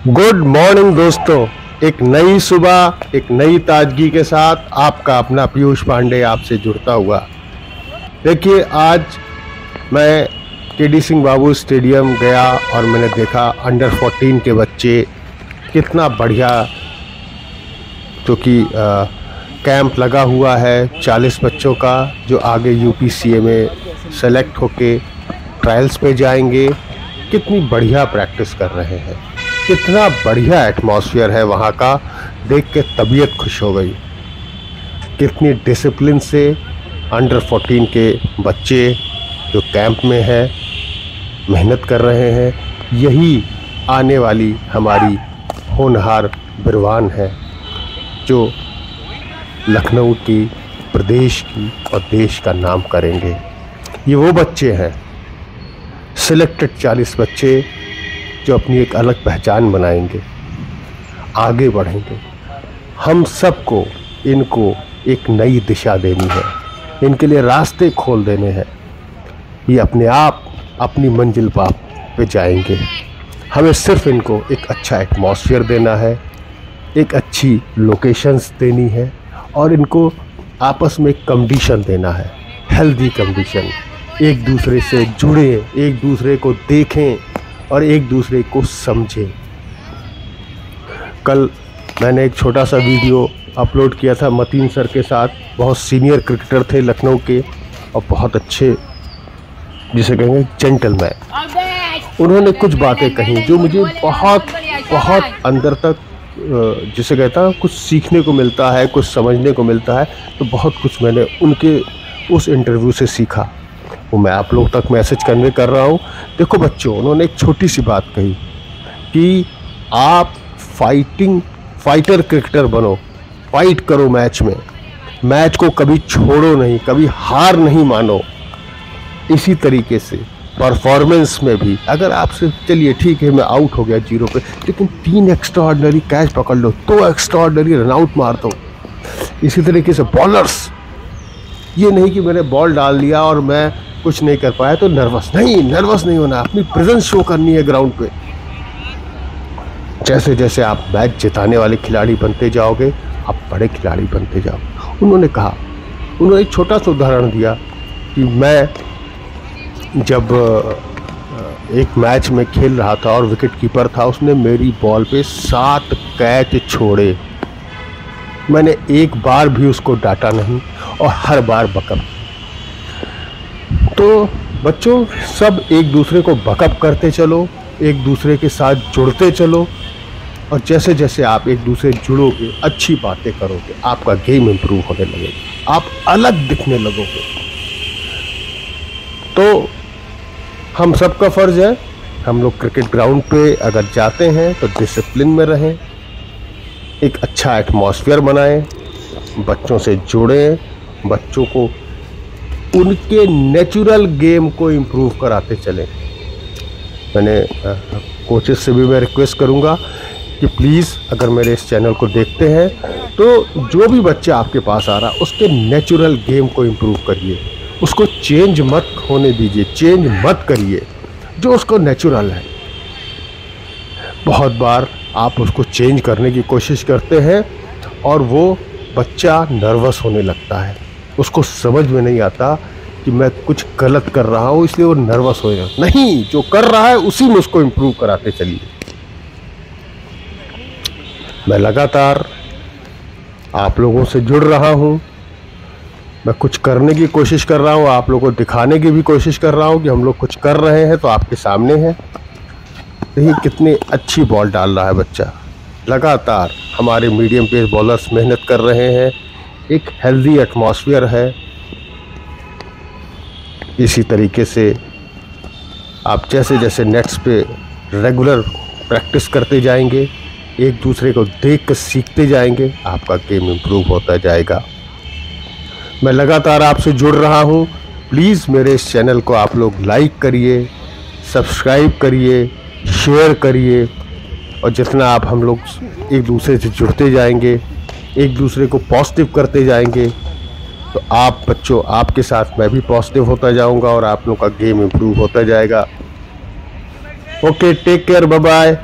Good morning दोस्तों। एक नई सुबह, एक नई ताजगी के साथ आपका अपना पीयूष पांडे आपसे जुड़ता हुआ। देखिए, आज मैं केडी सिंह बाबू स्टेडियम गया और मैंने देखा अंडर 14 के बच्चे कितना बढ़िया, जो कि कैंप लगा हुआ है 40 बच्चों का, जो आगे यूपीसीए में सेलेक्ट होके ट्रायल्स पे जाएंगे। कितनी बढ़िया प्रैक्टिस कर रहे हैं, कितना बढ़िया एटमॉस्फेयर है वहाँ का, देख के तबीयत खुश हो गई। कितनी डिसिप्लिन से अंडर 14 के बच्चे जो कैंप में हैं मेहनत कर रहे हैं। यही आने वाली हमारी होनहार बिरवान है, जो लखनऊ की, प्रदेश की और देश का नाम करेंगे। ये वो बच्चे हैं, सिलेक्टेड 40 बच्चे, जो अपनी एक अलग पहचान बनाएंगे, आगे बढ़ेंगे। हम सबको इनको एक नई दिशा देनी है, इनके लिए रास्ते खोल देने हैं। ये अपने आप अपनी मंजिल पे जाएंगे। हमें सिर्फ इनको एक अच्छा एटमॉस्फेयर देना है, एक अच्छी लोकेशंस देनी है और इनको आपस में कंडीशन देना है, हेल्दी कंडीशन। एक दूसरे से जुड़े, एक दूसरे को देखें और एक दूसरे को समझें। कल मैंने एक छोटा सा वीडियो अपलोड किया था मतीन सर के साथ। बहुत सीनियर क्रिकेटर थे लखनऊ के और बहुत अच्छे, जिसे कहेंगे जेंटलमैन। उन्होंने कुछ बातें कही जो मुझे बहुत अंदर तक, जिसे कहता है कुछ सीखने को मिलता है, कुछ समझने को मिलता है। तो बहुत कुछ मैंने उनके उस इंटरव्यू से सीखा, वो मैं आप लोग तक मैसेज कन्वे कर रहा हूँ। देखो बच्चों, उन्होंने एक छोटी सी बात कही कि आप फाइटर क्रिकेटर बनो, फाइट करो मैच में, मैच को कभी छोड़ो नहीं, कभी हार नहीं मानो। इसी तरीके से परफॉर्मेंस में भी, अगर आपसे चलिए ठीक है मैं आउट हो गया 0 पे, लेकिन 3 एक्स्ट्राऑर्डिनरी कैच पकड़ लो, 2 एक्स्ट्राऑर्डिनरी रन आउट मार दो। इसी तरीके से बॉलर्स, ये नहीं कि मैंने बॉल डाल दिया और मैं कुछ नहीं कर पाया तो नर्वस नहीं होना, अपनी प्रेजेंस शो करनी है ग्राउंड पे। जैसे जैसे आप मैच जिताने वाले खिलाड़ी बनते जाओगे, आप बड़े खिलाड़ी बनते जाओगे। उन्होंने एक छोटा सा उदाहरण दिया कि मैं जब एक मैच में खेल रहा था और विकेट कीपर था, उसने मेरी बॉल पे 7 कैच छोड़े। मैंने एक बार भी उसको डांटा नहीं और हर बार बकअप। तो बच्चों, सब एक दूसरे को बकअप करते चलो, एक दूसरे के साथ जुड़ते चलो, और जैसे जैसे आप एक दूसरे जुड़ोगे, अच्छी बातें करोगे, आपका गेम इंप्रूव होने लगेगा, आप अलग दिखने लगोगे। तो हम सबका फ़र्ज़ है, हम लोग क्रिकेट ग्राउंड पे अगर जाते हैं तो डिसिप्लिन में रहें, एक अच्छा एटमॉस्फेयर बनाएं, बच्चों से जुड़ें, बच्चों को उनके नेचुरल गेम को इम्प्रूव कराते चलें। मैंने कोचेस से भी मैं रिक्वेस्ट करूंगा कि प्लीज़, अगर मेरे इस चैनल को देखते हैं तो जो भी बच्चा आपके पास आ रहा है उसके नेचुरल गेम को इम्प्रूव करिए, उसको चेंज मत होने दीजिए, चेंज मत करिए, जो उसको नेचुरल है। बहुत बार आप उसको चेंज करने की कोशिश करते हैं और वो बच्चा नर्वस होने लगता है, उसको समझ में नहीं आता कि मैं कुछ गलत कर रहा हूँ, इसलिए वो नर्वस हो जाता। नहीं, जो कर रहा है उसी में उसको इम्प्रूव कराते चलिए। मैं लगातार आप लोगों से जुड़ रहा हूँ, मैं कुछ करने की कोशिश कर रहा हूँ, आप लोगों को दिखाने की भी कोशिश कर रहा हूँ कि हम लोग कुछ कर रहे हैं। तो आपके सामने है, देखिए कितनी अच्छी बॉल डाल रहा है बच्चा। लगातार हमारे मीडियम पेस बॉलर्स मेहनत कर रहे हैं, एक हेल्दी एटमॉस्फेयर है। इसी तरीके से आप जैसे जैसे नेट्स पे रेगुलर प्रैक्टिस करते जाएंगे, एक दूसरे को देख कर सीखते जाएंगे, आपका गेम इम्प्रूव होता जाएगा। मैं लगातार आपसे जुड़ रहा हूँ। प्लीज़ मेरे इस चैनल को आप लोग लाइक करिए, सब्सक्राइब करिए, शेयर करिए, और जितना आप हम लोग एक दूसरे से जुड़ते जाएंगे, एक दूसरे को पॉजिटिव करते जाएंगे, तो आप बच्चों, आपके साथ मैं भी पॉजिटिव होता जाऊंगा और आप लोगों का गेम इम्प्रूव होता जाएगा। Okay, take care, bye bye.